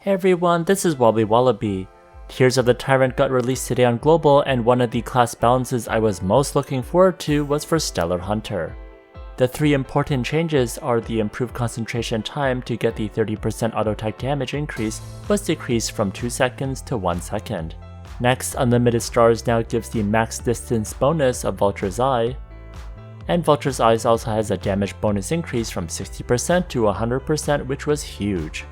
Hey everyone, this is WobblyWallaby. Tears of the Tyrant got released today on Global, and one of the class balances I was most looking forward to was for Stellar Hunter. The three important changes are the improved concentration time to get the 30% auto attack damage increase was decreased from 2 seconds to 1 second. Next, Unlimited Stars now gives the max distance bonus of Vulture's Eye, and Vulture's Eyes also has a damage bonus increase from 60% to 100%, which was huge.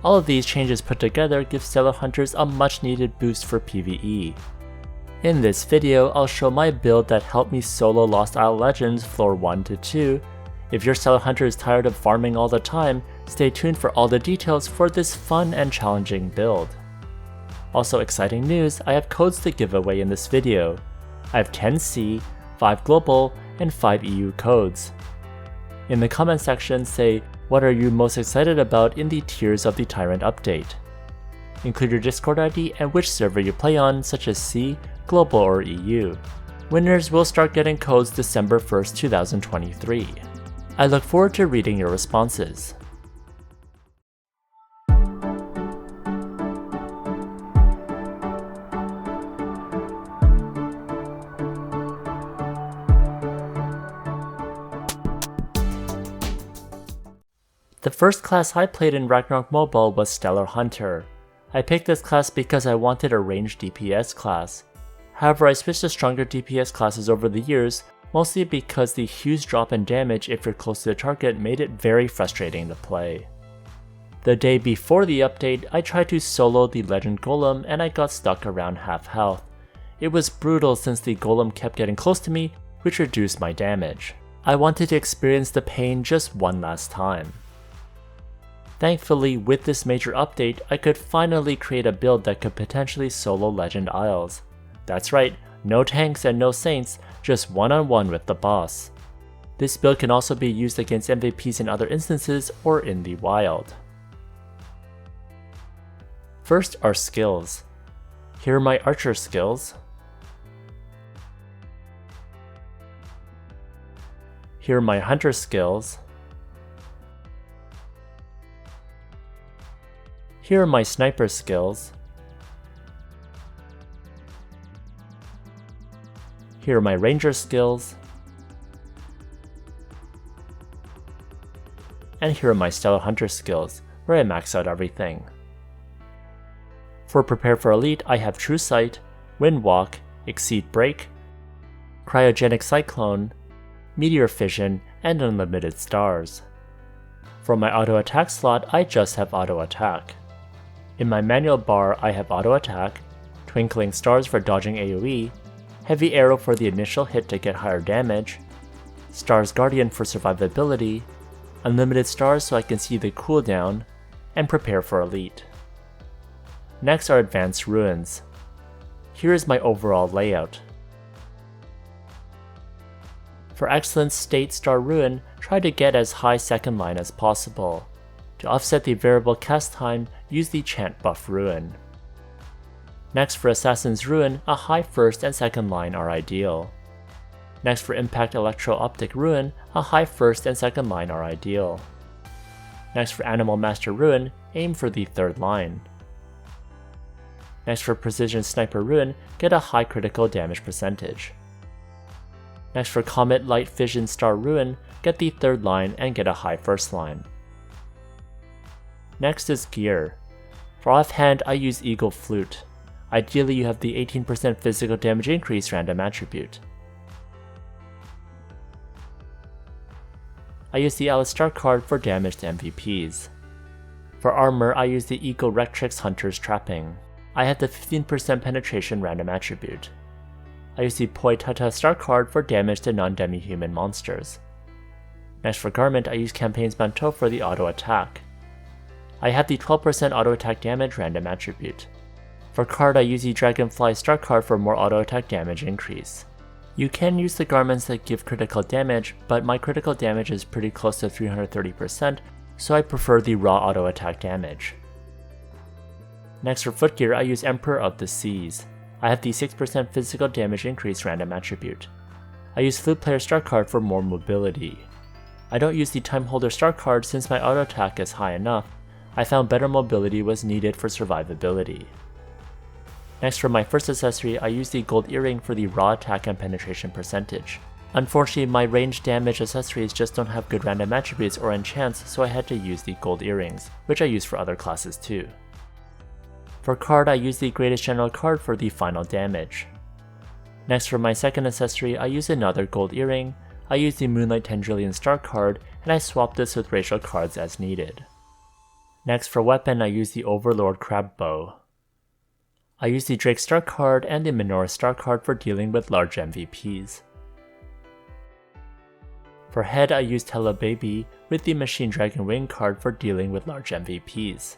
All of these changes put together give Stellar Hunters a much needed boost for PvE. In this video, I'll show my build that helped me solo Lost Isle Legends floor 1 to 2. If your Stellar Hunter is tired of farming all the time, stay tuned for all the details for this fun and challenging build. Also exciting news, I have codes to give away in this video. I have 10 C, 5 Global, and 5 EU codes. In the comment section, say, what are you most excited about in the Tears of the Tyrant update? Include your Discord ID and which server you play on, such as C, Global, or EU. Winners will start getting codes December 1st, 2023. I look forward to reading your responses. The first class I played in Ragnarok Mobile was Stellar Hunter. I picked this class because I wanted a ranged DPS class. However, I switched to stronger DPS classes over the years, mostly because the huge drop in damage if you're close to the target made it very frustrating to play. The day before the update, I tried to solo the Legend Golem and I got stuck around half health. It was brutal since the Golem kept getting close to me, which reduced my damage. I wanted to experience the pain just one last time. Thankfully, with this major update, I could finally create a build that could potentially solo Legend Isles. That's right, no tanks and no saints, just one-on-one with the boss. This build can also be used against MVPs in other instances or in the wild. First are skills. Here are my archer skills. Here are my hunter skills. Here are my sniper skills. Here are my ranger skills. And here are my Stellar Hunter skills, where I max out everything. For Prepare for Elite, I have True Sight, Wind Walk, Exceed Break, Cryogenic Cyclone, Meteor Fission, and Unlimited Stars. For my auto attack slot, I just have auto attack. In my manual bar, I have auto attack, Twinkling Stars for dodging AoE, Heavy Arrow for the initial hit to get higher damage, Stars Guardian for survivability, Unlimited Stars so I can see the cooldown, and Prepare for Elite. Next are Advanced Ruins. Here is my overall layout. For Excellent State Star Ruin, try to get as high second line as possible. To offset the variable cast time, use the Chant Buff Ruin. Next for Assassin's Ruin, a high first and second line are ideal. Next for Impact Electro-Optic Ruin, a high first and second line are ideal. Next for Animal Master Ruin, aim for the third line. Next for Precision Sniper Ruin, get a high critical damage percentage. Next for Comet Light Fission Star Ruin, get the third line and get a high first line. Next is gear. For offhand, I use Eagle Flute. Ideally, you have the 18% physical damage increase random attribute. I use the Alistar card for damage to MVPs. For armor, I use the Eagle Rectrix Hunter's Trapping. I have the 15% penetration random attribute. I use the Poitata Star card for damage to non-demi-human monsters. Next for garment, I use Campaign's Manteau for the auto attack. I have the 12% auto attack damage random attribute. For card, I use the Dragonfly Star card for more auto attack damage increase. You can use the garments that give critical damage, but my critical damage is pretty close to 330%, so I prefer the raw auto attack damage. Next for footgear, I use Emperor of the Seas. I have the 6% physical damage increase random attribute. I use Flute Player Star card for more mobility. I don't use the Time Holder Star card since my auto attack is high enough. I found better mobility was needed for survivability. Next, for my first accessory, I used the gold earring for the raw attack and penetration percentage. Unfortunately, my ranged damage accessories just don't have good random attributes or enchants, so I had to use the gold earrings, which I use for other classes too. For card, I used the Greatest General card for the final damage. Next, for my second accessory, I used another gold earring. I used the Moonlight Tendrillion Star card, and I swapped this with racial cards as needed. Next, for weapon, I used the Overlord Crab Bow. I used the Drake Star card and the Menorah Star card for dealing with large MVPs. For head, I used Hella Baby with the Machine Dragon Wing card for dealing with large MVPs.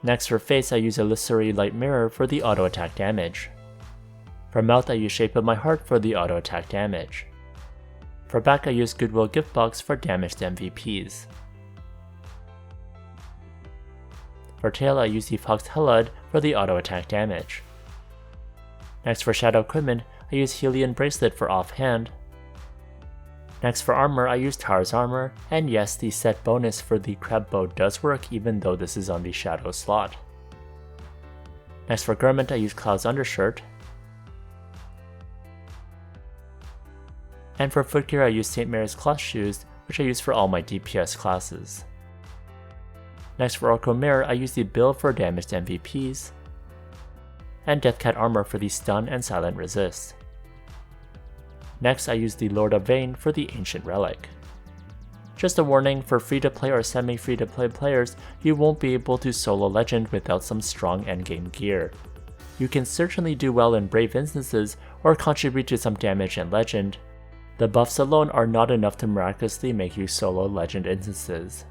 Next, for face, I used Illusory Light Mirror for the auto attack damage. For mouth, I used Shape of My Heart for the auto attack damage. For back, I used Goodwill Gift Box for damaged MVPs. For tail, I used the Fox Helad for the auto attack damage. Next, for shadow equipment, I used Helion Bracelet for offhand. Next, for armor, I used Tar's armor, and yes, the set bonus for the crab bow does work even though this is on the shadow slot. Next, for garment, I used Cloud's undershirt. And for footgear, I used St. Mary's cloth shoes, which I use for all my DPS classes. Next, for Orko Mirror, I used the Bill for damaged MVPs, and Deathcat armor for the stun and silent resist. Next, I used the Lord of Vayne for the Ancient Relic. Just a warning, for free-to-play or semi-free-to-play players, you won't be able to solo Legend without some strong endgame gear. You can certainly do well in Brave instances or contribute to some damage in Legend. The buffs alone are not enough to miraculously make you solo Legend instances.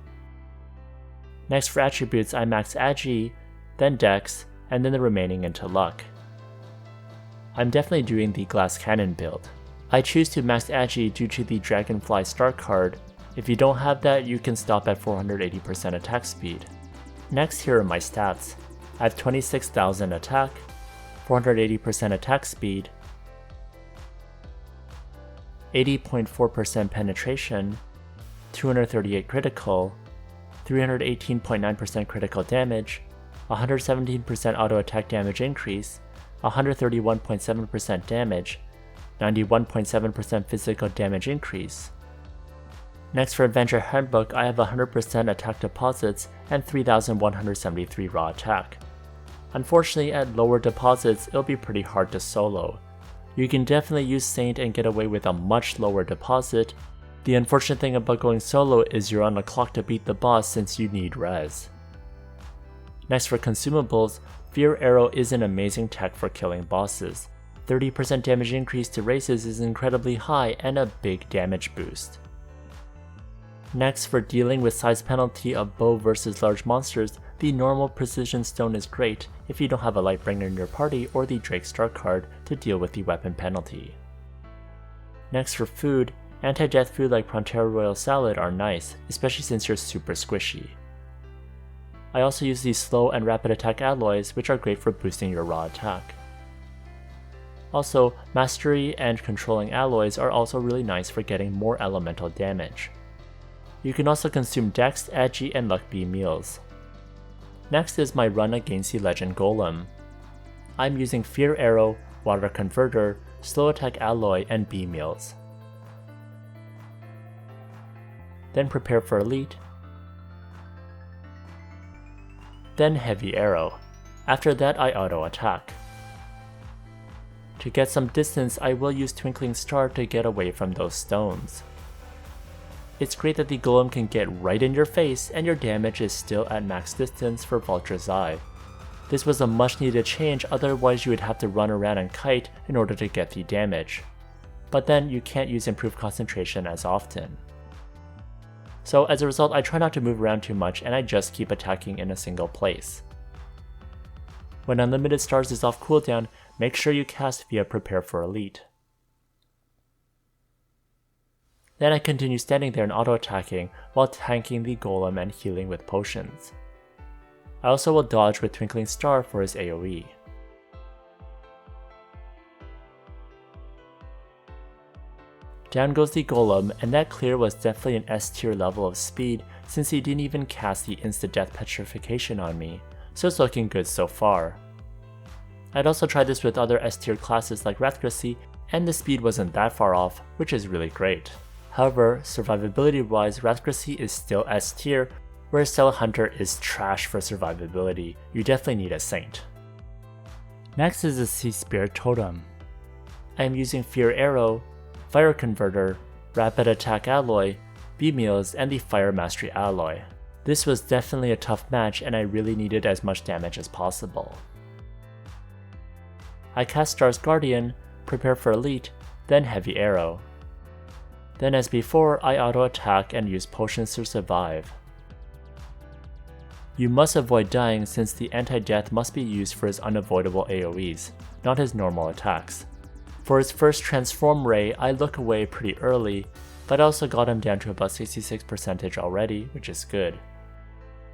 Next, for attributes, I maxed Agi, then Dex, and then the remaining into Luck. I'm definitely doing the Glass Cannon build. I choose to max Agi due to the Dragonfly Star card. If you don't have that, you can stop at 480% attack speed. Next, here are my stats. I have 26,000 attack, 480% attack speed, 80.4% penetration, 238 critical, 318.9% critical damage, 117% auto attack damage increase, 131.7% damage, 91.7% physical damage increase. Next, for Adventure Handbook, I have 100% attack deposits and 3,173 raw attack. Unfortunately, at lower deposits, it'll be pretty hard to solo. You can definitely use Saint and get away with a much lower deposit. The unfortunate thing about going solo is you're on the clock to beat the boss since you need res. Next, for consumables, Fear Arrow is an amazing tech for killing bosses. 30% damage increase to races is incredibly high and a big damage boost. Next, for dealing with size penalty of bow versus large monsters, the normal Precision Stone is great if you don't have a Lightbringer in your party or the Drake Star card to deal with the weapon penalty. Next, for food, anti-death food like Prontera Royal Salad are nice, especially since you're super squishy. I also use these slow and rapid attack alloys, which are great for boosting your raw attack. Also, Mastery and Controlling alloys are also really nice for getting more elemental damage. You can also consume Dex, Agi, and Luck B meals. Next is my run against the Legend Golem. I'm using Fear Arrow, Water Converter, Slow Attack Alloy, and B meals. Then prepare for Elite, then Heavy Arrow. After that, I auto attack. To get some distance, I will use Twinkling Star to get away from those stones. It's great that the Golem can get right in your face and your damage is still at max distance for Vulture's Eye. This was a much needed change, otherwise you would have to run around and kite in order to get the damage. But then you can't use improved concentration as often. So as a result, I try not to move around too much and I just keep attacking in a single place. When Unlimited Stars is off cooldown, make sure you cast via Prepare for Elite. Then I continue standing there and auto-attacking while tanking the Golem and healing with potions. I also will dodge with Twinkling Star for his AoE. Down goes the Golem, and that clear was definitely an S tier level of speed since he didn't even cast the insta-death petrification on me, so it's looking good so far. I'd also tried this with other S tier classes like Ragnarok, and the speed wasn't that far off, which is really great. However, survivability wise, Ragnarok is still S tier, whereas Stellar Hunter is trash for survivability. You definitely need a Saint. Next is the Sea Spirit Totem. I am using Fear Arrow, Fire Converter, Rapid Attack Alloy, B-Meals, and the Fire Mastery Alloy. This was definitely a tough match and I really needed as much damage as possible. I cast Star's Guardian, prepare for Elite, then Heavy Arrow. Then as before, I auto attack and use potions to survive. You must avoid dying since the anti-death must be used for his unavoidable AoEs, not his normal attacks. For his first Transform Ray, I look away pretty early, but I also got him down to about 66% already, which is good.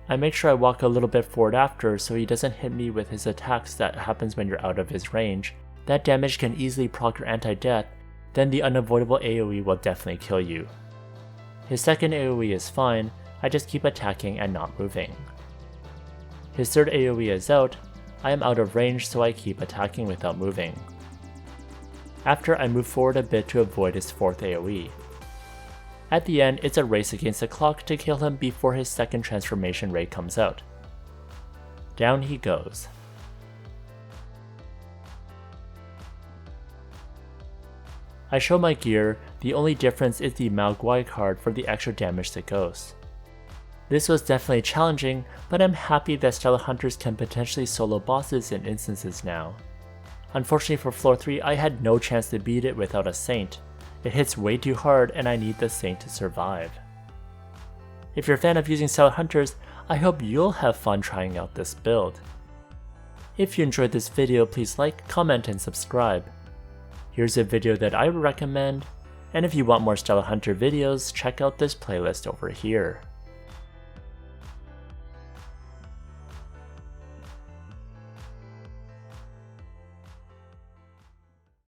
I make sure I walk a little bit forward after so he doesn't hit me with his attacks that happens when you're out of his range. That damage can easily proc your anti-death, then the unavoidable AoE will definitely kill you. His second AoE is fine, I just keep attacking and not moving. His third AoE is out, I am out of range so I keep attacking without moving. After I move forward a bit to avoid his fourth AoE. At the end, it's a race against the clock to kill him before his second transformation ray comes out. Down he goes. I show my gear, the only difference is the Maoguai card for the extra damage to Ghost. This was definitely challenging, but I'm happy that Stellar Hunters can potentially solo bosses in instances now. Unfortunately for floor 3, I had no chance to beat it without a Saint. It hits way too hard and I need the Saint to survive. If you're a fan of using Stellar Hunters, I hope you'll have fun trying out this build. If you enjoyed this video, please like, comment, and subscribe. Here's a video that I would recommend, and if you want more Stellar Hunter videos, check out this playlist over here.